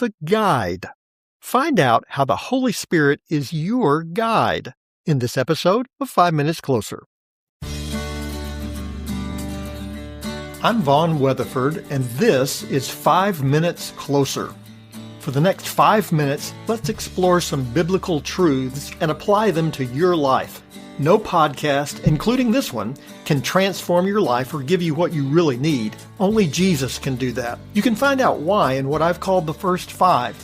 the guide. Find out how the Holy Spirit is your guide in this episode of 5 Minutes Closer. I'm Vaughn Weatherford, and this is 5 Minutes Closer. For the next 5 minutes, let's explore some biblical truths and apply them to your life. No podcast, including this one, can transform your life or give you what you really need. Only Jesus can do that. You can find out why in what I've called the first five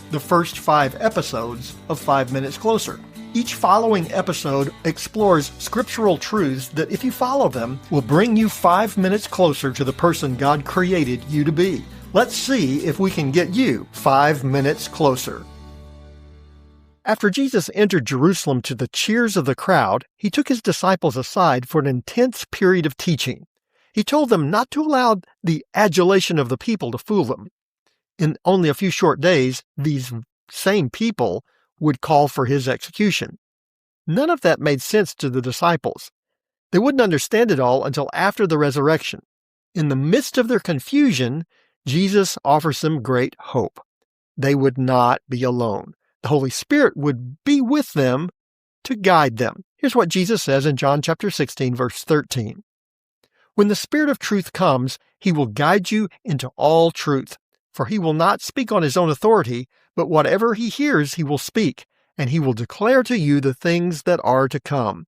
episodes of 5 Minutes Closer. Each following episode explores scriptural truths that, if you follow them, will bring you 5 minutes closer to the person God created you to be. Let's see if we can get you 5 minutes closer. After Jesus entered Jerusalem to the cheers of the crowd, he took his disciples aside for an intense period of teaching. He told them not to allow the adulation of the people to fool them. In only a few short days, these same people would call for his execution. None of that made sense to the disciples. They wouldn't understand it all until after the resurrection. In the midst of their confusion, Jesus offers them great hope. They would not be alone. The Holy Spirit would be with them to guide them. Here's what Jesus says in John chapter 16, verse 13. When the Spirit of truth comes, he will guide you into all truth. For he will not speak on his own authority, but whatever he hears he will speak, and he will declare to you the things that are to come.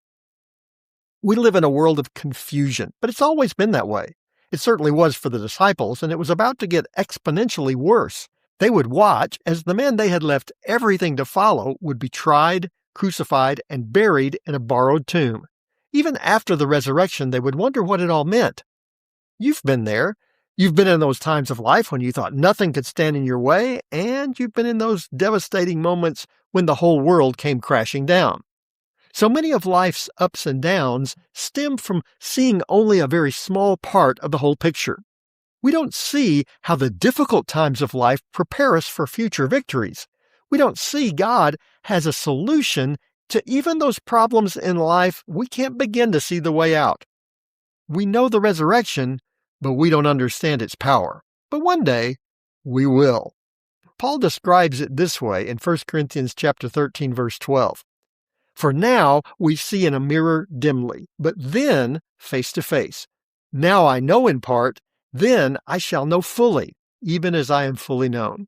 We live in a world of confusion, but it's always been that way. It certainly was for the disciples, and it was about to get exponentially worse. They would watch as the man they had left everything to follow would be tried, crucified, and buried in a borrowed tomb. Even after the resurrection, they would wonder what it all meant. You've been there. You've been in those times of life when you thought nothing could stand in your way, and you've been in those devastating moments when the whole world came crashing down. So many of life's ups and downs stem from seeing only a very small part of the whole picture. We don't see how the difficult times of life prepare us for future victories. We don't see God has a solution to even those problems in life we can't begin to see the way out. We know the resurrection, but we don't understand its power. But one day, we will. Paul describes it this way in 1 Corinthians chapter 13, verse 12. For now we see in a mirror dimly, but then face to face. Now I know in part, then I shall know fully, even as I am fully known.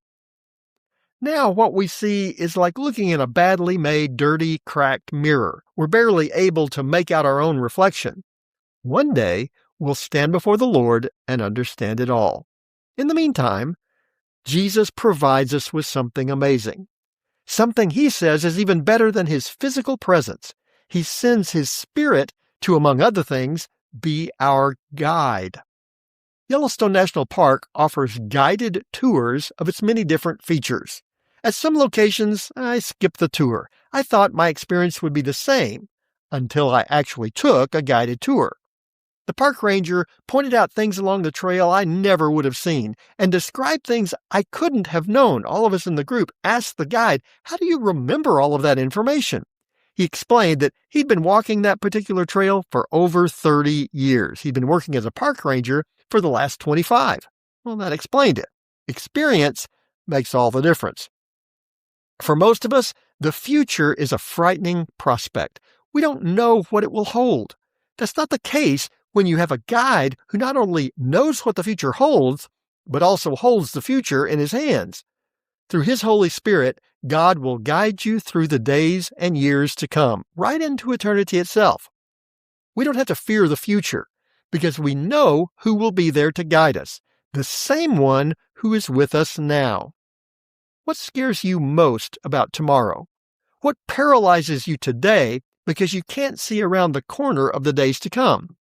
Now what we see is like looking in a badly made, dirty, cracked mirror. We're barely able to make out our own reflection. One day, we'll stand before the Lord and understand it all. In the meantime, Jesus provides us with something amazing. Something he says is even better than his physical presence. He sends his Spirit to, among other things, be our guide. Yellowstone National Park offers guided tours of its many different features. At some locations, I skipped the tour. I thought my experience would be the same until I actually took a guided tour. The park ranger pointed out things along the trail I never would have seen and described things I couldn't have known. All of us in the group asked the guide, "How do you remember all of that information?" He explained that he'd been walking that particular trail for over 30 years. He'd been working as a park ranger for the last 25. Well, that explained it. Experience makes all the difference. For most of us, the future is a frightening prospect. We don't know what it will hold. That's not the case when you have a guide who not only knows what the future holds, but also holds the future in his hands. Through his Holy Spirit, God will guide you through the days and years to come, right into eternity itself. We don't have to fear the future, because we know who will be there to guide us, the same one who is with us now. What scares you most about tomorrow? What paralyzes you today because you can't see around the corner of the days to come?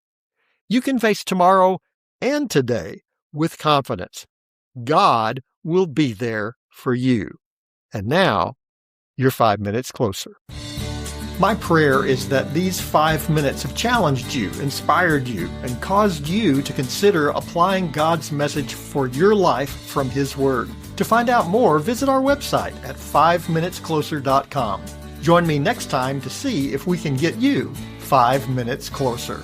You can face tomorrow and today with confidence. God will be there for you. And now, you're 5 minutes closer. My prayer is that these 5 minutes have challenged you, inspired you, and caused you to consider applying God's message for your life from His Word. To find out more, visit our website at 5minutescloser.com. Join me next time to see if we can get you 5 minutes closer.